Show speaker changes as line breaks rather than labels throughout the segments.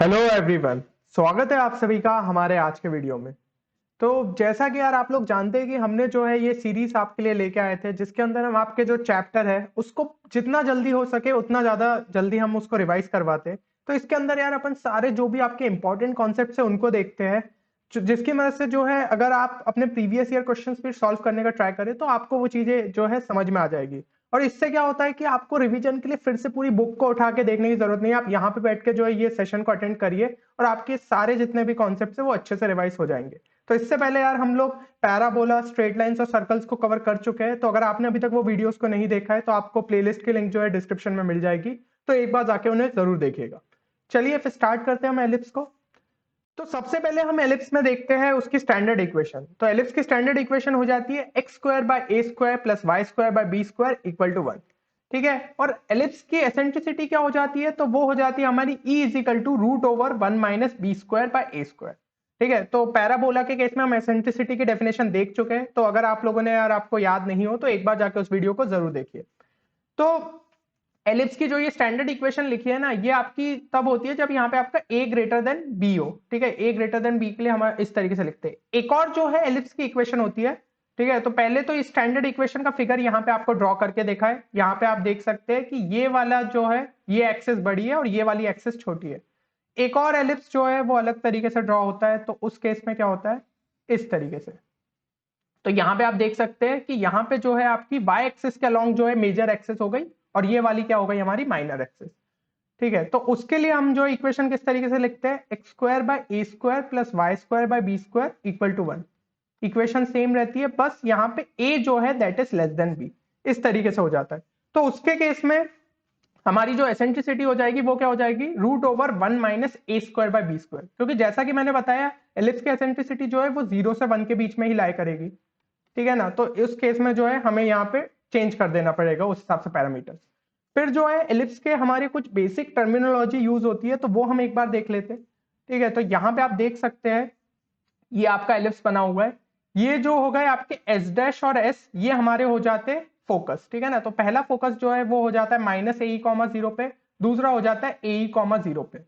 Hello everyone, स्वागत है आप सभी का हमारे आज के वीडियो में। तो जैसा कि यार आप लोग जानते हैं कि हमने जो है ये सीरीज आपके लिए लेके आए थे, जिसके अंदर हम आपके जो चैप्टर है उसको जितना जल्दी हो सके उतना ज्यादा जल्दी हम उसको रिवाइज करवाते हैं। तो इसके अंदर यार अपन सारे जो भी आपके इंपॉर्टेंट कॉन्सेप्ट्स है उनको देखते हैं, जिसकी मदद से जो है अगर आप अपने प्रीवियस ईयर क्वेश्चंस भी सॉल्व करने का ट्राई करें तो आपको वो चीजें जो है समझ में आ जाएगी। और इससे क्या होता है कि आपको रिवीजन के लिए फिर से पूरी बुक को उठा के देखने की जरूरत नहीं है। आप यहाँ पे बैठ के जो है ये सेशन को अटेंड करिए और आपके सारे जितने भी कॉन्सेप्ट्स है वो अच्छे से रिवाइज हो जाएंगे। तो इससे पहले यार हम लोग पैराबोला, स्ट्रेट लाइंस और सर्कल्स को कवर कर चुके हैं। तो अगर आपने अभी तक वो वीडियोस को नहीं देखा है तो आपको प्लेलिस्ट की लिंक जो है डिस्क्रिप्शन में मिल जाएगी, तो एक बार जाके उन्हें जरूर देखिएगा। चलिए फिर स्टार्ट करते हैं हम एलिप्स को। तो सबसे पहले हम एलिप्स में देखते हैं उसकी स्टैंडर्ड इक्वेशन। तो एलिप्स की स्टैंडर्ड इक्वेशन हो जाती है x square by a square plus y square by b square equal to 1। ठीक है, और एलिप्स की एसेंट्रिसिटी क्या हो जाती है? तो वो हो जाती है हमारी e is equal to root over 1 minus b square by a square. ठीक है, तो पैराबोला के केस में हम एसेंट्रिसिटी की डेफिनेशन देख चुके हैं। तो अगर आप लोगों ने यार आपको याद नहीं हो तो एक बार जाके उस वीडियो को जरूर देखिए। तो एलिप्स की जो ये स्टैंडर्ड इक्वेशन लिखी है ना, ये आपकी तब होती है जब यहाँ पे आपका a ग्रेटर देन b हो। ठीक है, a ग्रेटर देन b के लिए हम इस तरीके से लिखते हैं। एक और जो है एलिप्स की इक्वेशन होती है। ठीक है, तो पहले तो इस स्टैंडर्ड इक्वेशन का फिगर यहाँ पे आपको ड्रॉ करके देखा है। यहाँ पे आप देख सकते हैं कि ये वाला जो है ये एक्सिस बड़ी है और ये वाली एक्सिस छोटी है। एक और एलिप्स जो है वो अलग तरीके से ड्रॉ होता है। तो उस केस में क्या होता है, इस तरीके से। तो यहाँ पे आप देख सकते हैं कि यहाँ पे जो है आपकी वाई एक्सिस के अलोंग जो है मेजर एक्सिस हो गई और ये वाली क्या हो गई, हमारी माइनर एक्सिस। ठीक है, तो उसके लिए हम जो इक्वेशन किस तरीके से लिखते हैं, x square by a square plus y square by b square equal to 1। Equation same रहती है, बस यहाँ पे a जो है that is less than b, इस तरीके से हो जाता है। तो उसके केस में हमारी जो एसेंट्रिसिटी हो जाएगी वो क्या हो जाएगी, root over 1 minus a square by b square. क्योंकि जैसा कि मैंने बताया एलिप्स की एसेंट्रिसिटी जो है वो 0 से 1 के बीच में ही लाया करेगी। ठीक है ना, तो इस केस में जो है हमें यहाँ पे चेंज कर देना पड़ेगा उस हिसाब से पैरामीटर्स। फिर जो है एलिप्स के हमारे कुछ बेसिक टर्मिनोलॉजी यूज होती है, तो वो हम एक बार देख लेते हैं। ठीक है, तो यहाँ पे आप देख सकते हैं ये आपका एलिप्स बना हुआ है। ये जो हो गए आपके एस डैश और एस, ये हमारे हो जाते हैं फोकस। ठीक है ना, तो पहला फोकस जो है वो हो जाता है माइनस ए कॉमा 0 पे, दूसरा हो जाता है ए कॉमा 0 पे।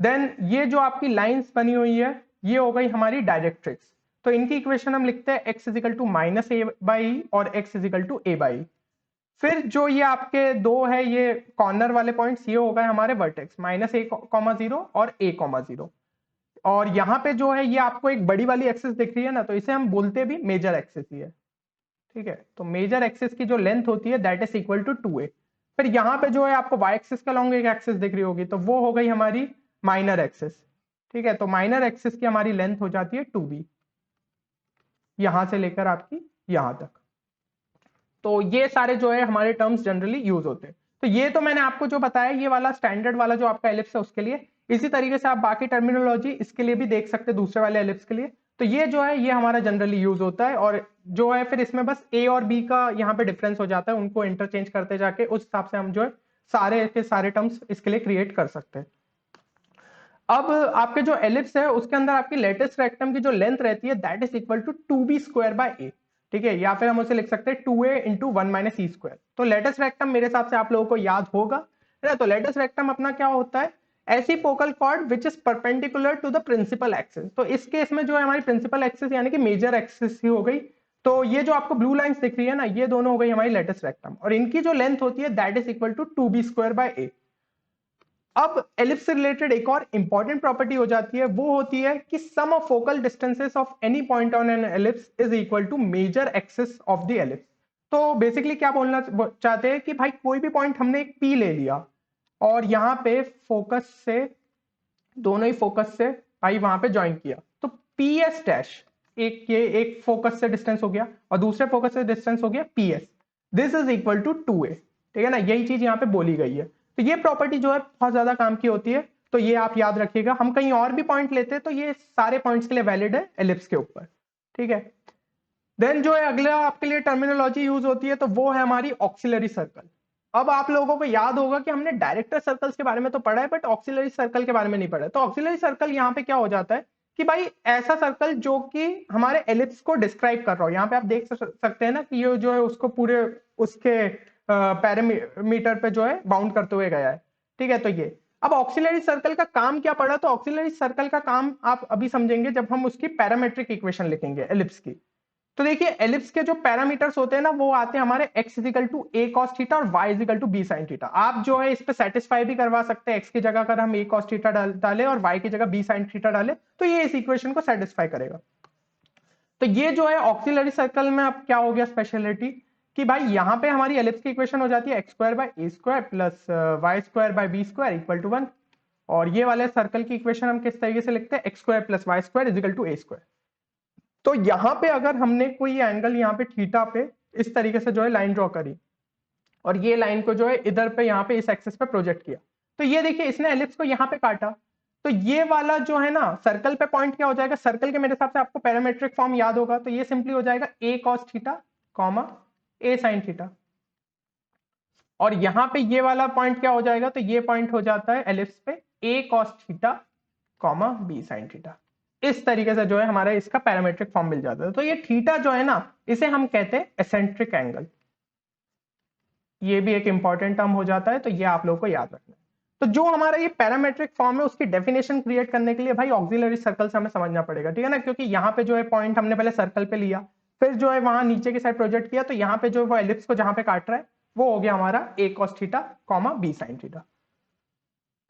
देन ये जो आपकी लाइंस बनी हुई है ये हो गई हमारी डायरेक्ट्रिक्स। तो इनकी इक्वेशन हम लिखते हैं x equal to minus a by और x equal to a by. फिर जो ये आपके दो है ये कॉर्नर वाले पॉइंट्स, ये हो गए हमारे वर्टेक्स माइनस ए कॉमा 0 और ए कॉमा 0। और यहाँ पे जो है ये आपको एक बड़ी वाली एक्सिस दिख रही है ना, तो इसे हम बोलते भी मेजर एक्सिस ही है। ठीक है, तो मेजर एक्सिस की जो लेंथ होती है that is equal to 2a। फिर यहाँ पे जो है आपको वाई एक्सिस का लॉन्ग एक एक्सिस दिख रही होगी, तो वो हो गई हमारी माइनर एक्सिस। ठीक है, तो माइनर एक्सिस की हमारी लेंथ हो जाती है 2b, यहां से लेकर आपकी यहां तक। तो ये सारे जो है हमारे टर्म्स जनरली यूज होते हैं। तो ये तो मैंने आपको जो बताया ये वाला स्टैंडर्ड वाला जो आपका एलिप्स है उसके लिए। इसी तरीके से आप बाकी टर्मिनोलॉजी इसके लिए भी देख सकते हैं दूसरे वाले एलिप्स के लिए। तो ये जो है ये हमारा जनरली यूज होता है, और जो है फिर इसमें बस ए और बी का यहाँ पे डिफरेंस हो जाता है, उनको इंटरचेंज करते जाके उस हिसाब से हम जो है सारे के सारे टर्म्स इसके लिए क्रिएट कर सकते हैं। अब आपके जो एलिप्स है उसके अंदर आपकी लेटेस्ट रेक्टम की जो लेंथ रहती है that is equal to 2b square by a. ठीक है, या फिर हम उसे लिख सकते हैं 2a into 1 minus E square. तो लेटेस्ट रेक्टम मेरे हिसाब से आप लोगों को याद होगा, है ना। तो लेटेस्ट रेक्टम अपना क्या होता है, ऐसी focal chord which is perpendicular to the principal axis. तो इस केस में जो है हमारी प्रिंसिपल एक्सिस यानी कि मेजर एक्सिस ही हो गई। तो ये जो आपको ब्लू लाइंस दिख रही है ना, ये दोनों हो गई हमारी लेटेस्ट रेक्टम, और इनकी जो लेंथ होती है that is equal to 2b square by a. अब एलिप्स से रिलेटेड एक और इंपॉर्टेंट प्रॉपर्टी हो जाती है, वो होती है कि sum of focal distances of any point on an ellipse is equal to major axis of the ellipse. तो बेसिकली क्या बोलना चाहते हैं कि भाई कोई भी पॉइंट हमने एक पी ले लिया और यहाँ पे फोकस से, दोनों ही फोकस से भाई वहां पे ज्वाइन किया, तो पी एस डैश, एक ये एक फोकस से डिस्टेंस हो गया और दूसरे फोकस से डिस्टेंस हो गया P S, this is equal to 2a। ठीक है ना, यही चीज यहाँ पे बोली गई है। तो ये प्रॉपर्टी जो है बहुत ज्यादा काम की होती है, तो ये आप याद रखिएगा। हम कहीं और भी पॉइंट लेते हैं तो ये सारे पॉइंट्स के लिए वैलिड है एलिप्स के ऊपर। ठीक है, देन जो है अगला आपके लिए टर्मिनोलॉजी यूज होती है, तो वो है हमारी ऑक्सिलरी सर्कल। अब आप लोगों को याद होगा कि हमने डायरेक्टर सर्कल्स के बारे में तो पढ़ा है बट ऑक्सिलरी सर्कल के बारे में नहीं पढ़ा है। तो ऑक्सिलरी सर्कल यहाँ पे क्या हो जाता है कि भाई ऐसा सर्कल जो कि हमारे एलिप्स को डिस्क्राइब कर रहा हो। यहाँ पे आप देख सकते हैं ना कि ये जो है उसको पूरे उसके पैरामीटर पे जो है बाउंड करते हुए गया है। ठीक है, तो ये अब ऑक्सिलरी सर्कल का काम क्या पड़ा, तो ऑक्सिलरी सर्कल का काम आप अभी समझेंगे जब हम उसकी पैरामेट्रिक इक्वेशन लिखेंगे एलिप्स की। तो देखिए एलिप्स के जो पैरामीटर्स होते हैं ना वो आते हैं हमारे x is equal to a cos theta और y is equal to b sin theta. आप जो है इस पे सेटिस्फाई भी करवा सकते हैं, x की जगह अगर हम a cos थीटा डाले और y की जगह b sin थीटा डाले तो ये इस इक्वेशन को सेटिस्फाई करेगा। तो ये जो है ऑक्सिलरी सर्कल में अब क्या हो गया स्पेशलिटी कि भाई यहाँ पे हमारी एलिप्स की इक्वेशन हो जाती है x square by a square plus y square by b square equal to 1। और ये वाले सर्कल की इक्वेशन हम किस तरीके से लिखते हैं, x square plus y square is equal to a square. तो यहाँ पे अगर हमने कोई एंगल यहाँ पे थीटा पे इस तरीके से जो है लाइन ड्रॉ करी और ये लाइन को जो है इधर पे यहाँ पे इस एक्सिस पे प्रोजेक्ट किया, तो ये देखिए इसने एलिप्स को यहाँ पे काटा, तो ये वाला जो है ना सर्कल पे पॉइंट क्या हो जाएगा, सर्कल के मेरे हिसाब से आपको पैरामेट्रिक फॉर्म याद होगा, तो ये सिंपली हो जाएगा a cos theta comma a sin theta. और यहाँ पे ये वाला पॉइंट क्या हो जाएगा, तो ये पॉइंट हो जाता है एलिप्स पे a cos theta comma b sin theta. इस तरीके से जो है हमारा इसका पैरामेट्रिक फॉर्म मिल जाता है। तो ये थीटा जो है ना इसे हम कहते हैं एसेंट्रिक एंगल, ये भी एक इंपॉर्टेंट टर्म हो जाता है, तो ये आप लोगों को याद रखना है। तो जो हमारा ये पैरामेट्रिक फॉर्म है उसकी डेफिनेशन क्रिएट करने के लिए भाई ऑक्सिलरी सर्कल से हमें समझना पड़ेगा, ठीक है ना, क्योंकि यहाँ पे जो है पॉइंट हमने पहले सर्कल पे लिया, फिर जो है वहां नीचे की साइड प्रोजेक्ट किया, तो यहाँ पे जो वो एलिप्स को जहां पे काट रहा है वो हो गया हमारा a cos theta comma b sin theta.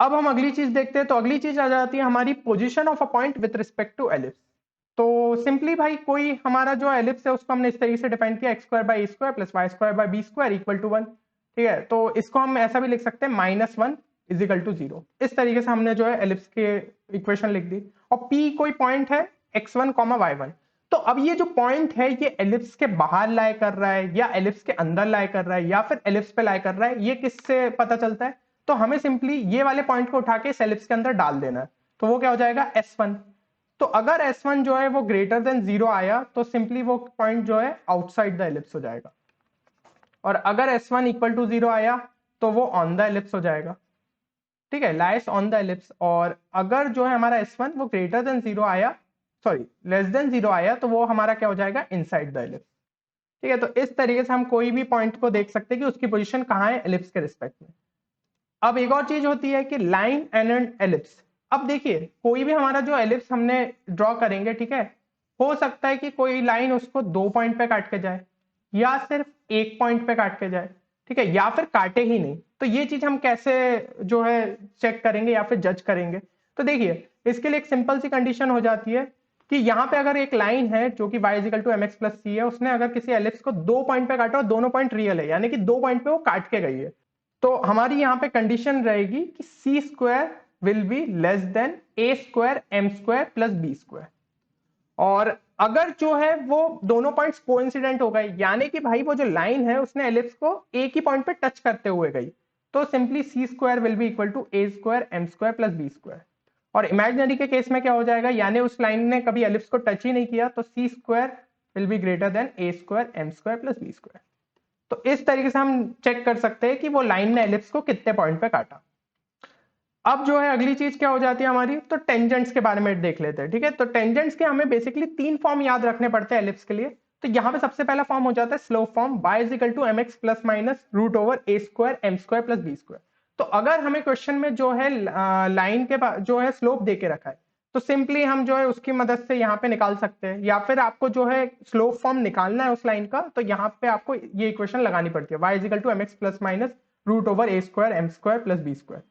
अब हम अगली चीज देखते हैं, तो अगली चीज आ जाती है हमारी position of a point with respect to ellipse. तो सिंपली भाई कोई हमारा जो एलिप्स है उसको हमने इस तरीके से डिफाइन किया, x square by a square plus y square by b square equal to 1, ठीक है। तो इसको हम ऐसा भी लिख सकते हैं -1 इजिकल टू 0। इस तरीके से हमने जो है एलिप्स के इक्वेशन लिख दी। और P कोई पॉइंट है x1 कॉमा y1। तो अब ये जो पॉइंट है ये एलिप्स के बाहर लाई कर रहा है या एलिप्स के अंदर लाई कर रहा है या फिर एलिप्स पे लाई कर रहा है, ये किससे पता चलता है, तो हमें सिंपली ये वाले पॉइंट को उठा के इस एलिप्स के अंदर डाल देना है। तो वो क्या हो जाएगा S1। तो अगर S1 जो है वो ग्रेटर देन 0 आया तो सिंपली वो पॉइंट जो है आउटसाइड द एलिप्स हो जाएगा, और अगर S1 इक्वल टू 0 आया तो वो ऑन द एलिप्स हो जाएगा, ठीक है, लाइस ऑन द एलिप्स। और अगर जो है हमारा S1 वो ग्रेटर देन 0 आया, सॉरी लेस देन 0 आया, तो वो हमारा क्या हो जाएगा, इनसाइड द एलिप्स, ठीक है। तो इस तरीके से हम कोई भी पॉइंट को देख सकते हैं कि उसकी पोजीशन कहाँ है एलिप्स के रिस्पेक्ट में। अब एक और चीज होती है कि लाइन एंड एन एलिप्स। अब देखिए कोई भी हमारा जो एलिप्स हमने ड्रॉ करेंगे, ठीक है, हो सकता है कि कोई लाइन उसको 2 पॉइंट पे काट के जाए या सिर्फ 1 पॉइंट पे काट के जाए, ठीक है, या फिर काटे ही नहीं। तो ये चीज हम कैसे जो है चेक करेंगे या फिर जज करेंगे, तो देखिए इसके लिए एक सिंपल सी कंडीशन हो जाती है कि यहाँ पे अगर एक लाइन है जो कि y is equal to mx plus c है, उसने अगर किसी एलिप्स को 2 पॉइंट पे काटा और दोनों पॉइंट रियल है, यानी कि 2 पॉइंट पे वो काट के गई है, तो हमारी यहाँ पे कंडीशन रहेगी कि c square will be less than a square m square plus b square. और अगर जो है वो दोनों पॉइंट्स कोइंसिडेंट हो गए, यानी कि भाई वो जो लाइन है उसने एलिप्स को एक ही पॉइंट पे टच करते हुए गई, तो simply c square will be equal to a square m square plus b square. और इमेजिनरी के केस में क्या हो जाएगा, यानी उस लाइन ने कभी एलिप्स को टच ही नहीं किया, तो c square will be greater than a square m square plus b square. तो इस तरीके से हम चेक कर सकते हैं कि वो लाइन ने एलिप्स को कितने पॉइंट पे काटा। अब जो है अगली चीज क्या हो जाती है हमारी, तो टेंजेंट्स के बारे में देख लेते हैं, ठीक है। तो टेंजेंट्स के हमें बेसिकली 3 फॉर्म याद रखने पड़ते हैं एलिप्स के लिए। तो यहाँ पे सबसे पहला फॉर्म हो जाता है slope form, y is equal to mx plus minus root over a square m square plus b square. तो अगर हमें क्वेश्चन में जो है लाइन के जो है स्लोप दे के रखा है, तो सिंपली हम जो है उसकी मदद से यहाँ पे निकाल सकते हैं, या फिर आपको जो है स्लोप फॉर्म निकालना है उस लाइन का, तो यहाँ पे आपको ये इक्वेशन लगानी पड़ती है, y is equal to mx plus minus root over a square m square plus b square.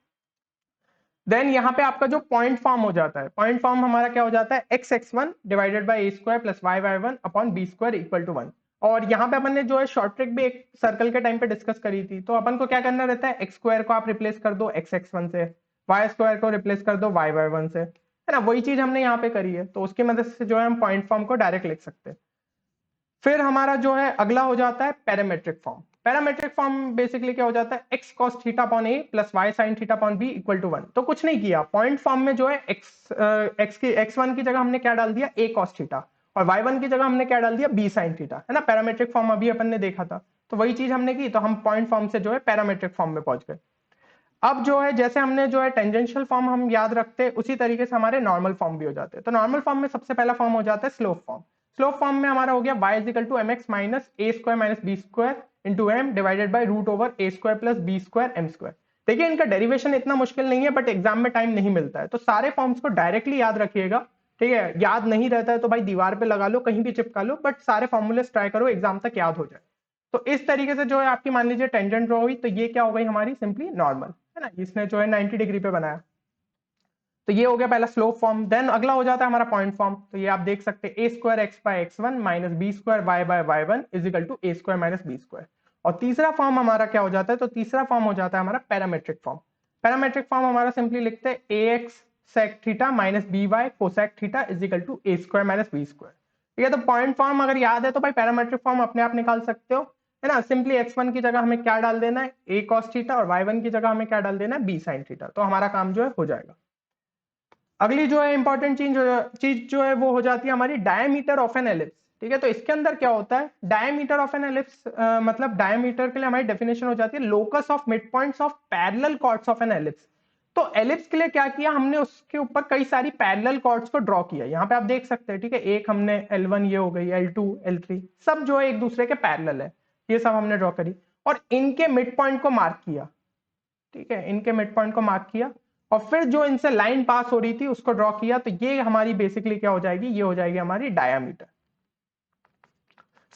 Then यहाँ पे आपका जो पॉइंट फॉर्म हो जाता है, पॉइंट फॉर्म हमारा क्या हो जाता है, x x one divided by a square plus y y one upon b square equal to 1। और यहाँ पे अपन ने जो है शॉर्ट ट्रिक भी एक सर्कल के टाइम पे डिस्कस करी थी, तो अपन को क्या करना रहता है, एक्स स्क्वायर को आप रिप्लेस कर दो एक्स एक्स वन से, वाई स्क्वायर को रिप्लेस कर दो वाई वाई वन से, है ना, वही चीज हमने यहाँ पे करी है। तो उसकी मदद से जो है हम पॉइंट फॉर्म को डायरेक्ट लिख सकते हैं। फिर हमारा जो है अगला हो जाता है parametric form. Parametric form basically क्या हो जाता है, x cos theta upon a plus y sin theta upon b equal to 1। तो कुछ नहीं किया, पॉइंट फॉर्म में जो है x1 की जगह हमने क्या डाल दिया, a cos थीटा, और y1 की जगह हमने क्या डाल दिया, b sin थीटा, है ना। पैरामेट्रिक फॉर्म अभी अपन ने देखा था, तो वही चीज हमने की, तो हम पॉइंट फॉर्म से जो है पैरामेट्रिक फॉर्म में पहुंच गए। अब जो है जैसे हमने जो है टेंजेंशियल फॉर्म हम याद रखते हैं, उसी तरीके से हमारे नॉर्मल फॉर्म भी हो जाते हैं। तो नॉर्मल फॉर्म में सबसे पहला फॉर्म हो जाता है स्लोप फॉर्म। स्लोप फॉर्म में हमारा हो गया y is equal to mx minus a square minus b square into m divided by root over a square plus b square m square. देखिए इनका डेरिवेशन इतना मुश्किल नहीं है, बट एग्जाम में टाइम नहीं मिलता है, तो सारे फॉर्म्स को डायरेक्टली याद रखिएगा, ठीक है। याद नहीं रहता है तो भाई दीवार पे लगा लो, कहीं भी चिपका लो, बट सारे फॉर्मूले ट्राई करो एग्जाम तक याद हो जाए। तो इस तरीके से जो है आपकी मान लीजिए टेंजेंट ड्रॉ हुई, तो ये क्या हो गई हमारी सिंपली नॉर्मल, है ना, इसने जो है 90 डिग्री पे बनाया। तो ये हो गया पहला स्लोप फॉर्म। देन अगला हो जाता है हमारा पॉइंट फॉर्म। तो ये आप देख सकते हैं a square x by x one minus b square y by y one is equal to a square minus b square. और तीसरा फॉर्म हमारा क्या हो जाता है, तो तीसरा फॉर्म हो जाता है हमारा पैरामेट्रिक फॉर्म। पैरामेट्रिक फॉर्म हमारा सिंपली लिखते हैं a x sec theta minus b y cosec theta is equal to a square minus b square. ठीक है, तो पॉइंट फॉर्म अगर याद है तो भाई पैरामेट्रिक फॉर्म अपने आप निकाल सकते हो, है ना। सिंपली x1 की जगह हमें क्या डाल देना है, a cos थीटा, और y1 की जगह हमें क्या डाल देना है, b sin थीटा। तो हमारा काम जो है हो जाएगा। अगली जो है इंपॉर्टेंट चीज जो है वो हो जाती है हमारी डायमीटर ऑफ एन एलिप्स। ठीक है, तो इसके अंदर क्या होता है, डायमीटर ऑफ एन एलिप्स, मतलब डायमीटर के लिए हमारी डेफिनेशन हो जाती है locus of mid points of parallel chords of an ellipse. तो एलिप्स के लिए क्या किया हमने, उसके ऊपर कई सारी पैरेलल कॉर्ड्स को ड्रॉ किया। यहाँ पे आप देख सकते हैं, ठीक है, एक हमने L1 ये हो गई, L2 L3 सब जो है एक दूसरे के पैरेलल है, ये सब हमने ड्रॉ करी और इनके मिड पॉइंट को मार्क किया। ठीक है, इनके मिड पॉइंट को मार्क किया और फिर जो इनसे लाइन पास हो रही थी उसको ड्रॉ किया। तो ये हमारी बेसिकली क्या हो जाएगी, ये हो जाएगी हमारी डायामीटर।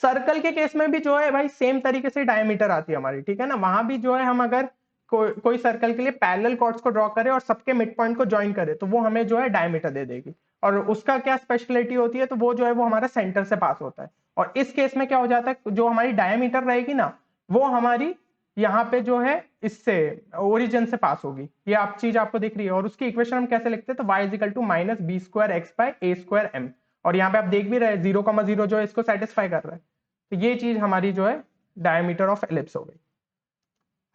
सर्कल के केस में भी जो है भाई सेम तरीके से डायमीटर आती है हमारी, ठीक है ना। वहां भी जो है हम अगर कोई सर्कल के लिए पैरेलल कॉर्ड्स को ड्रॉ करें और सबके मिड पॉइंट को ज्वाइन करें तो वो हमें जो है डायमीटर दे देगी। और उसका क्या स्पेशलिटी होती है, तो वो जो है वो हमारा सेंटर से पास होता है। और इस केस में क्या हो जाता है, जो हमारी डायमीटर रहेगी ना वो हमारी यहाँ पे जो है इससे ओरिजिन से पास होगी। ये आप चीज आपको दिख रही है। और उसकी इक्वेशन हम कैसे लिखते हैं, तो y is equal to minus b square x by a square m. और यहाँ पे आप देख भी रहे 0,0 जो है इसको सेटिस्फाई कर रहा है। तो ये चीज हमारी जो है डायमीटर ऑफ एलिप्स हो गई।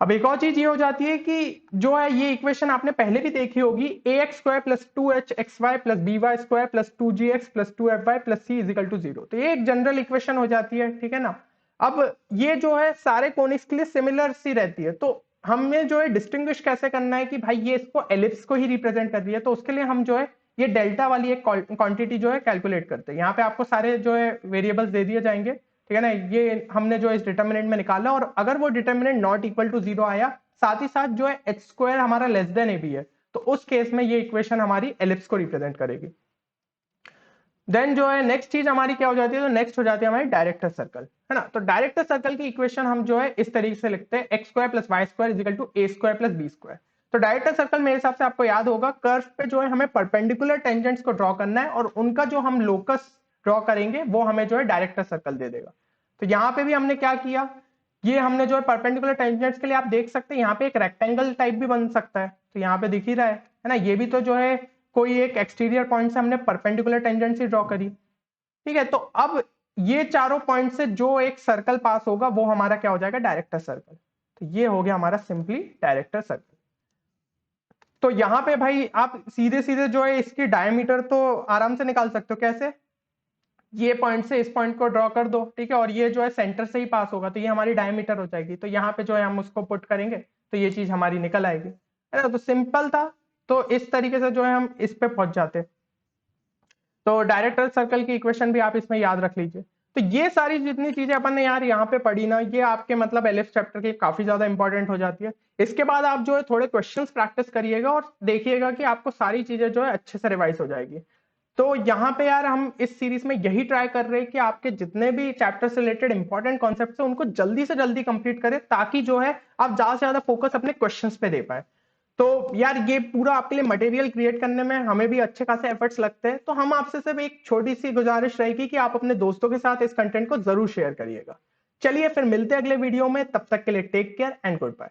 अब एक और चीज ये हो जाती है कि जो है ये इक्वेशन आपने पहले भी देखी होगी, a x square plus two h x y plus b y square plus two g x plus two f y plus c equal to 0। तो ये एक जनरल इक्वेशन हो जाती है, ठीक है ना। अब ये जो है सारे कोनिक्स के लिए सिमिलर सी रहती है। तो हमें जो है डिस्टिंग्विश कैसे करना है कि भाई ये इसको एलिप्स को ही रिप्रेजेंट कर रही है, तो उसके लिए हम जो है ये डेल्टा वाली एक क्वांटिटी जो है कैलकुलेट करते हैं। यहाँ पे आपको सारे जो है वेरिएबल्स दे दिए जाएंगे, ठीक है ना। ये हमने जो इस डिटर्मिनेंट में निकाला और अगर वो डिटर्मिनेंट नॉट इक्वल टू 0 आया, साथ ही साथ जो है एच स्क्वायर हमारा लेस देन ए बी है, तो उस केस में ये इक्वेशन हमारी एलिप्स को रिप्रेजेंट करेगी। देन जो है नेक्स्ट चीज हमारी क्या हो जाती है, तो नेक्स्ट हो जाती है हमारी डायरेक्टर सर्कल, है ना। तो डायरेक्टर सर्कल की इक्वेशन हम जो है इस तरीके से लिखते हैं, x square plus y square is equal to a square plus b square. तो डायरेक्टर सर्कल मेरे हिसाब से आपको याद होगा, कर्व पे जो है हमें परपेंडिकुलर टेंजेंट्स को ड्रॉ करना है और उनका जो हम लोकस ड्रॉ करेंगे वो हमें जो है डायरेक्टर सर्कल दे देगा। तो यहाँ पे भी हमने क्या किया, ये हमने जो है परपेंडिकुलर टेंजेंट्स के लिए आप देख सकते हैं यहाँ पे एक रेक्टेंगल टाइप भी बन सकता है। तो यहाँ पे दिख ही रहा है ना, ये भी तो जो है कोई एक एक्सटीरियर पॉइंट से हमने परपेंडिकुलर टेंजेंट से ड्रॉ करी। ठीक है, तो अब ये चारों पॉइंट से जो एक सर्कल पास होगा वो हमारा क्या हो जाएगा, डायरेक्टर सर्कल। तो ये हो गया हमारा सिंपली डायरेक्टर सर्कल। तो यहाँ पे भाई आप सीधे सीधे जो है इसकी डायमीटर तो आराम से निकाल सकते हो। कैसे, ये पॉइंट से इस पॉइंट को ड्रॉ कर दो, ठीक है, और ये जो है सेंटर से ही पास होगा, तो ये हमारी डायमीटर हो जाएगी। तो यहाँ पे जो है हम उसको पुट करेंगे तो ये चीज हमारी निकल आएगी, है ना। तो सिंपल था। तो इस तरीके से जो है हम इस पे पहुंच जाते। तो डायरेक्टर सर्कल की इक्वेशन भी आप इसमें याद रख लीजिए। तो ये सारी जितनी चीजें अपन ने यार यहाँ पे पढ़ी ना, ये आपके मतलब एलिप्स चैप्टर के काफी ज्यादा इंपॉर्टेंट हो जाती है। इसके बाद आप जो है थोड़े क्वेश्चंस प्रैक्टिस करिएगा और देखिएगा कि आपको सारी चीजें जो है अच्छे से रिवाइज हो जाएगी। तो यहाँ पे यार हम इस सीरीज में यही ट्राई कर रहे हैं कि आपके जितने भी चैप्टर से रिलेटेड इंपॉर्टेंट कॉन्सेप्ट्स हैं उनको जल्दी से जल्दी कंप्लीट करें, ताकि जो है आप ज्यादा से ज्यादा फोकस अपने क्वेश्चंस पे दे पाए। तो यार ये पूरा आपके लिए मटेरियल क्रिएट करने में हमें भी अच्छे खासे एफर्ट्स लगते हैं। तो हम आपसे सिर्फ एक छोटी सी गुजारिश रहेगी कि आप अपने दोस्तों के साथ इस कंटेंट को जरूर शेयर करिएगा। चलिए फिर मिलते हैं अगले वीडियो में, तब तक के लिए take care and good bye.